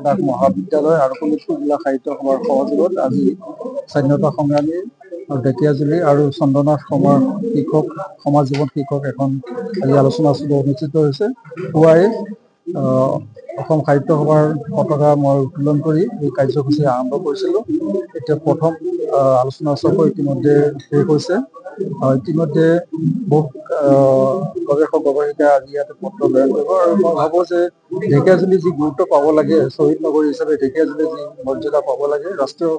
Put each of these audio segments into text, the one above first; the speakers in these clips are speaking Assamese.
ডাক মহাবিদ্যালয় আৰু শোণিতপুৰ জিলা সাহিত্য সভাৰ সহযোগত আজি স্বাধীনতা সংগ্ৰামী ঢেকীয়াজুলি আৰু চন্দ্ৰনাথ শৰ্মাৰ শিক্ষক সমাজ জীৱন শিক্ষক এখন আজি আলোচনা অনুষ্ঠিত হৈছে। পুৱাই অসম সাহিত্য সভাৰ পতাকা মই উত্তোলন কৰি এই কাৰ্যসূচী আৰম্ভ কৰিছিলোঁ। এতিয়া প্ৰথম আলোচনা চক্ৰ ইতিমধ্যে শেষ হৈছে। ইতিমধ্যে বহু গৱেষক গৱেষিকা আজি ইয়াতে পত্ৰ প্ৰদান কৰিব আৰু মই ভাবোঁ যে ঢেকীয়াজুলি যি গুৰুত্ব পাব লাগে, শ্বহীদ নগৰী হিচাপে ঢেকীয়াজুলি যি মৰ্যাদা পাব লাগে, ৰাষ্ট্ৰীয়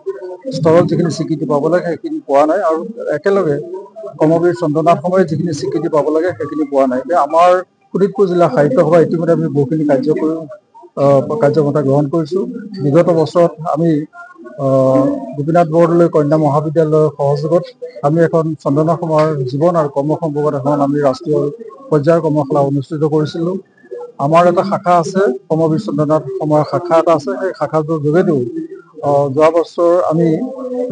স্তৰত যিখিনি স্বীকৃতি পাব লাগে সেইখিনি পোৱা নাই, আৰু একেলগে কৰ্মবীৰ চন্দ্ৰনাথ শৰ্মাই যিখিনি স্বীকৃতি পাব লাগে সেইখিনি পোৱা নাই। এতিয়া আমাৰ শোণিতপুৰ জিলা সাহিত্য সভা ইতিমধ্যে আমি বহুখিনি কাৰ্যপন্থা গ্ৰহণ কৰিছোঁ। বিগত বছৰত আমি গোপীনাথ বৰদলৈ কন্যা মহাবিদ্যালয়ৰ সহযোগত আমি এখন চন্দ্ৰনাথ শৰ্মাৰ জীৱন আৰু কৰ্ম সম্পৰ্কত এখন আমি ৰাষ্ট্ৰীয় পৰ্যায়ৰ কৰ্মশালা অনুষ্ঠিত কৰিছিলোঁ। আমাৰ এটা শাখা আছে, কৰ্মবীৰ চন্দ্ৰনাথ শৰ্মাৰ শাখা এটা আছে। সেই শাখাটোৰ যোগেদিও যোৱা বছৰ আমি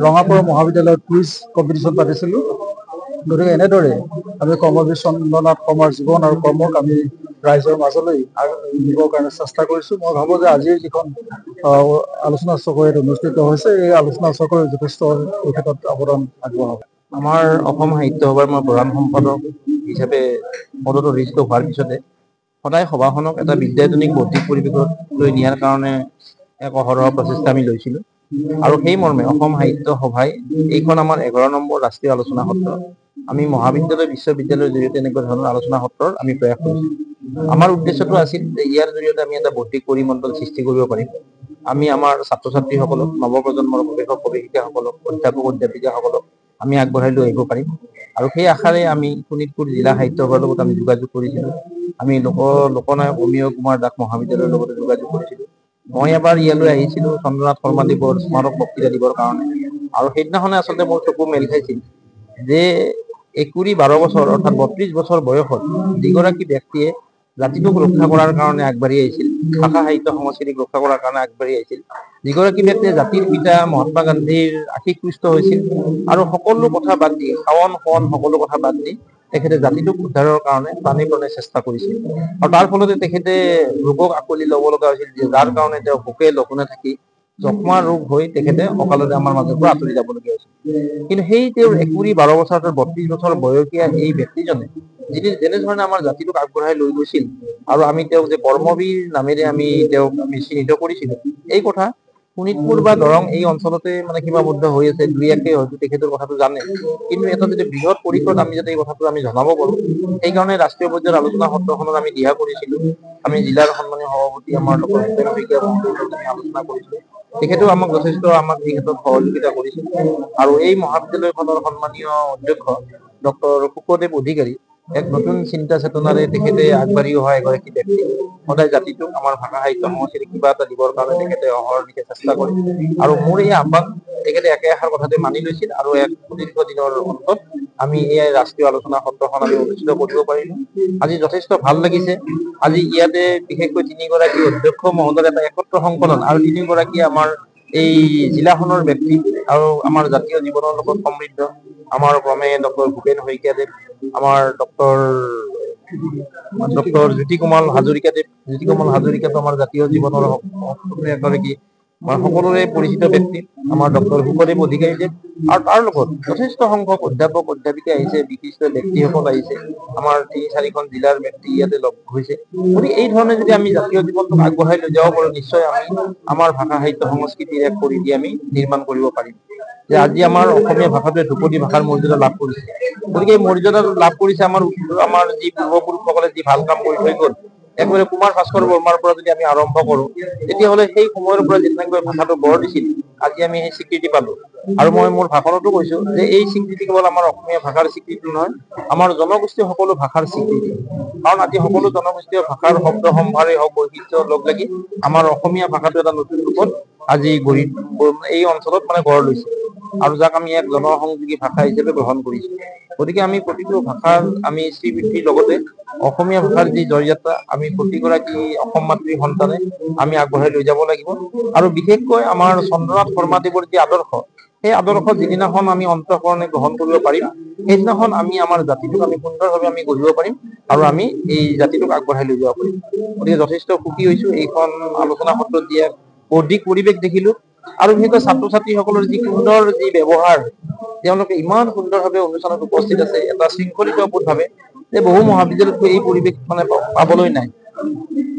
ৰঙাপাৰা মহাবিদ্যালয়ত কুইজ কম্পিটিশ্যন পাতিছিলোঁ। গতিকে এনেদৰে আমি কৰ্মবীৰ চন্দ্ৰনাথ শৰ্মাৰ জীৱন আৰু কৰ্মক আমি ৰাইজৰ মাজলৈ নিবৰ কাৰণে চেষ্টা কৰিছোঁ। মই ভাবোঁ যে আজিৰ যিখন আলোচনা চক্ৰ অনুষ্ঠিত হৈছে, এই আলোচনা চক্ৰই যথেষ্ট এই ক্ষেত্ৰত অৱদান আগবঢ়াব। আমাৰ অসম সাহিত্য সভাৰ মই প্ৰধান সম্পাদক হিচাপে পদত অধিষ্ঠিত হোৱাৰ পিছতে সদায় সভাখনক এটা বিদ্যায়তনিক বৌদ্ধিক পৰিৱেশত লৈ নিয়াৰ কাৰণে এক অহৰহ প্ৰচেষ্টা আমি লৈছিলোঁ। আৰু সেই মৰ্মে অসম সাহিত্য সভাই এইখন আমাৰ 11 নম্বৰ ৰাষ্ট্ৰীয় আলোচনা সত্ৰ আমি মহাবিদ্যালয় বিশ্ববিদ্যালয়ৰ জৰিয়তে এনেকুৱা ধৰণৰ আলোচনা সত্ৰৰ আমি প্ৰয়াস কৰিছিলোঁ। আমাৰ উদ্দেশ্যটো আছিল যে ইয়াৰ জৰিয়তে আমি এটা বৌদ্ধিক পৰিমণ্ডল সৃষ্টি কৰিব পাৰিম। আমি আমাৰ ছাত্ৰ ছাত্ৰীসকলক, নৱপ্ৰজন্মৰ গৱেষক গৱেষিকাসকলক, অধ্যাপক অধ্যাপিকাসকলক আমি আগবঢ়াই লৈ আহিব পাৰিম। আৰু সেই আশাৰে আমি শোণিতপুৰ জিলা সাহিত্য সভাৰ লগত আমি যোগাযোগ কৰিছিলোঁ। আমি লোকনায়ক অমীয় কুমাৰ দাস মহাবিদ্যালয়ৰ লগতে যোগাযোগ কৰিছিলোঁ। মই এবাৰ ইয়ালৈ আহিছিলোঁ চন্দ্ৰনাথ শৰ্মাদেৱৰ স্মাৰক বক্তৃতা দিবৰ কাৰণে, আৰু সেইদিনাখনে আচলতে মোৰ চকু মেল খাইছিল যে 12 বছৰ অৰ্থাৎ 32 বছৰ বয়সত যিগৰাকী ব্যক্তিয়ে জাতিটোক ৰক্ষা কৰাৰ কাৰণে আগবাঢ়ি আহিছিল, ভাষা সাহিত্য সংস্কৃতিক ৰক্ষা কৰাৰ কাৰণে আগবাঢ়ি আহিছিল, যিগৰাকী ব্যক্তিয়ে জাতিৰ পিতা মহাত্মা গান্ধীৰ আশীষপুষ্ট হৈছিল আৰু সকলো কথা বাদ দি, শাওন শোৱন সকলো কথা বাদ দি তেখেতে জাতিটোক উদ্ধাৰৰ কাৰণে প্ৰাণে প্ৰাণে চেষ্টা কৰিছিল। আৰু তাৰ ফলতে তেখেতে ৰোগক আকোৱালি ল'ব লগা হৈছিল, যাৰ কাৰণে তেওঁ ভোকে লঘোণে থাকি যক্ষ্মা ৰোগ হৈ তেখেতে অকালতে আমাৰ মাজৰ পৰা আঁতৰি যাবলগীয়া হৈছিল। কিন্তু সেই তেওঁৰ 12 বছৰ 32 বছৰ বয়সীয়া এই ব্যক্তিজনে যেনেধৰণে আমাৰ জাতিটোক আগবঢ়াই লৈ গৈছিল, আৰু আমি তেওঁক যে কৰ্মবীৰ নামেৰে আমি চিহ্নিত কৰিছিলোঁ, এই কথা শোণিতপুৰ বা দৰং এই অঞ্চলতে সীমাবদ্ধ হৈ আছে। দুই একে হয়তো তেখেতৰ কথাটো জানে, কিন্তু এটা যদি বৃহৎ পৰিসৰত আমি যাতে এই কথাটো আমি জনাব পাৰোঁ, সেইকাৰণে ৰাষ্ট্ৰীয় পৰ্যায়ৰ আলোচনা সত্ৰখনত আমি দিহা কৰিছিলোঁ। আমি জিলাৰ সন্মানীয় সভাপতি আমাৰ ডক্টৰ ভূপেন শইকীয়া মহোদয়ৰ লগত আমি আলোচনা কৰিছিলোঁ। তেখেতেও যথেষ্ট এই ক্ষেত্ৰত সহযোগিতা কৰিছিল। আৰু এই মহাবিদ্যালয়খনৰ সন্মানীয় অধ্যক্ষ ডক্টৰ শুকদেৱ অধিকাৰী এক নতুন চিন্তা চেতনাৰে তেখেতে আগবাঢ়ি অহা এগৰাকী ব্যক্তি। সদায় জাতিটোক, আমাৰ ভাষা সাহিত্য সংস্কৃতিক কিবা এটা দিবৰ কাৰণে তেখেতে অহৰ্নিশে চেষ্টা কৰে, আৰু মোৰ এই আহ্বান তেখেতে একেষাৰ কথাতে মানি লৈছিল। আৰু এক সুদীৰ্ঘ দিনৰ অন্তত আমি এই ৰাষ্ট্ৰীয় আলোচনা সত্ৰখন আমি অনুষ্ঠিত কৰিব পাৰিলোঁ। আজি যথেষ্ট ভাল লাগিছে। আজি ইয়াতে বিশেষকৈ 3গৰাকী অধ্যক্ষ মহোদয়ৰ এটা একত্ৰ সংকলন, আৰু 3গৰাকী আমাৰ এই জিলাখনৰ ব্যক্তি আৰু আমাৰ জাতীয় জীৱনৰ লগত সমৃদ্ধ আমাৰ ক্ৰমে ডক্টৰ ভূপেন শইকীয়াদেৱ, আমাৰ ডক্টৰ জ্যোতিকমল হাজৰিকাদেৱ আমাৰ জাতীয় জীৱনৰ এগৰাকী সকলোৰে পৰিচিত ব্যক্তি, আমাৰ ডক্টৰ শুকদেৱ অধিকাৰীদেৱ, আৰু তাৰ লগত যথেষ্ট সংখ্যক অধ্যাপক অধ্যাপিকা আহিছে, বিশিষ্ট ব্যক্তিসকল আহিছে, আমাৰ 3-4খন জিলাৰ ব্যক্তি ইয়াতে লগ হৈছে। গতিকে এই ধৰণে যদি আমি জাতীয় জীৱনটোক আগবঢ়াই লৈ যাব পাৰোঁ, নিশ্চয় আমি আমাৰ ভাষা সাহিত্য সংস্কৃতিৰ এক পৰিধি আমি নিৰ্মাণ কৰিব পাৰিম। যে আজি আমাৰ অসমীয়া ভাষাটোৱে ধ্ৰুপদী ভাষাৰ মৰ্যাদা লাভ কৰিছে। গতিকে এই মৰ্যাদা লাভ কৰিছে আমাৰ যি পূৰ্বপুৰুষসকলে যি ভাল কাম কৰি থৈ গ'ল, একেবাৰে কুমাৰ ভাস্কৰ বৰ্মাৰ পৰা যদি আমি আৰম্ভ কৰোঁ, তেতিয়াহ'লে সেই সময়ৰ পৰা যেনেকৈ ভাষাটো গঢ় দিছিল, আজি আমি সেই স্বীকৃতি পালোঁ। আৰু মই মোৰ ভাষণতো কৈছোঁ যে এই স্বীকৃতি কেৱল আমাৰ অসমীয়া ভাষাৰ স্বীকৃতি নহয়, আমাৰ জনগোষ্ঠীয় সকলো ভাষাৰ স্বীকৃতি। কাৰণ আজি সকলো জনগোষ্ঠীয় ভাষাৰ শব্দ সম্ভাৰেই হওক, বৈশিষ্ট্য লগ লাগি আমাৰ অসমীয়া ভাষাটো এটা নতুন ৰূপত আজি এই অঞ্চলত গঢ় লৈছে, আৰু যাক আমি এক জনসংযোগী ভাষা হিচাপে গ্ৰহণ কৰিছোঁ। গতিকে আমি প্ৰতিটো ভাষাৰ আমি শ্ৰীবৃদ্ধিৰ লগতে অসমীয়া ভাষাৰ যি জয়যাত্ৰা, আমি প্ৰতিগৰাকী অসম মাতৃৰ সন্তানে আমি আগবঢ়াই লৈ যাব লাগিব। আৰু বিশেষকৈ আমাৰ চন্দ্ৰনাথ শৰ্মাদেৱৰ যি আদৰ্শ, সেই আদৰ্শ যিদিনাখন আমি অন্তঃকৰণে গ্ৰহণ কৰিব পাৰিম, সেইদিনাখন আমি আমাৰ জাতিটোক আমি সুন্দৰভাৱে আমি গঢ়িব পাৰিম, আৰু আমি এই জাতিটোক আগবঢ়াই লৈ যাব পাৰিম। গতিকে যথেষ্ট সুখী হৈছোঁ এইখন আলোচনা সত্ৰত দিয়া বৌদ্ধিক পৰিৱেশ দেখিলো আৰু বিশেষকৈ ছাত্ৰ ছাত্ৰীসকলৰ যি সুন্দৰ যি ব্যৱহাৰ, তেওঁলোকে ইমান সুন্দৰভাৱে অনুষ্ঠানত উপস্থিত আছে, এটা শৃংখলিতভাৱে যে বহু মহাবিদ্যালয়ত এই পৰিৱেশ মানে পাবলৈ নাই।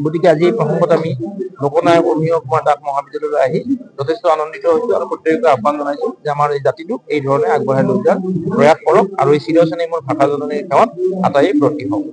গতিকে আজি এই প্ৰসংগত আমি লোকনায়ক অমীয় কুমাৰ দাস মহাবিদ্যালয়লৈ আহি যথেষ্ট আনন্দিত হৈছো আৰু প্ৰত্যেককে আহ্বান জনাইছো যে আমাৰ এই জাতিটোক এই ধৰণে আগবঢ়াই লৈ যোৱাৰ প্ৰয়াস কৰক আৰু এই চিৰচেনী মোৰ ভাষা জননীৰ সেৱাত আটাইয়ে ব্ৰতী হওক।